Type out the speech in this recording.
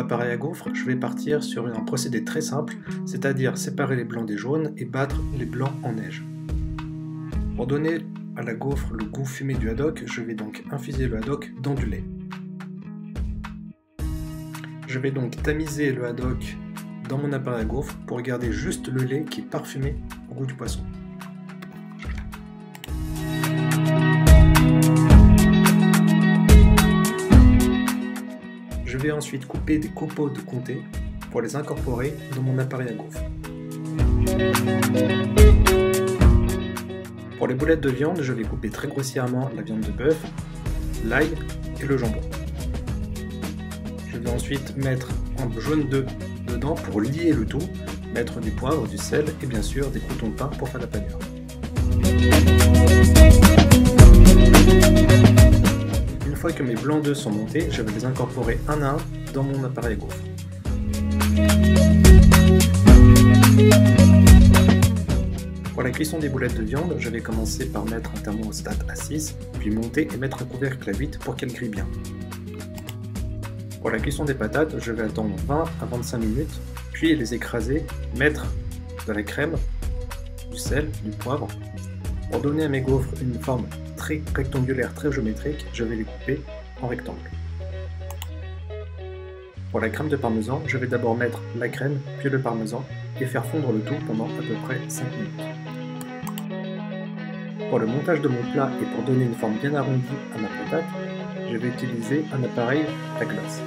appareil à gaufres, je vais partir sur un procédé très simple, c'est-à-dire séparer les blancs des jaunes et battre les blancs en neige. Pour donner à la gaufre le goût fumé du haddock, je vais donc infuser le haddock dans du lait. Je vais donc tamiser le haddock dans mon appareil à gaufres pour garder juste le lait qui est parfumé au goût du poisson. Je vais ensuite couper des copeaux de comté pour les incorporer dans mon appareil à gaufres. Pour les boulettes de viande, je vais couper très grossièrement la viande de bœuf, l'ail et le jambon. Je vais ensuite mettre un jaune d'œuf dedans pour lier le tout, mettre du poivre, du sel et bien sûr des croûtons de pain pour faire la panure. Une fois que mes blancs d'œufs sont montés, je vais les incorporer un à un dans mon appareil à gaufres. Pour la cuisson des boulettes de viande, je vais commencer par mettre un thermostat à 6, puis monter et mettre un couvercle à 8 pour qu'elle grille bien. Pour la cuisson des patates, je vais attendre 20 à 25 minutes, puis les écraser, mettre de la crème, du sel, du poivre. Pour donner à mes gaufres une forme très rectangulaire, très géométrique, je vais les couper en rectangle. Pour la crème de parmesan, je vais d'abord mettre la crème, puis le parmesan, et faire fondre le tout pendant à peu près 5 minutes. Pour le montage de mon plat et pour donner une forme bien arrondie à ma patate, je vais utiliser un appareil à glace.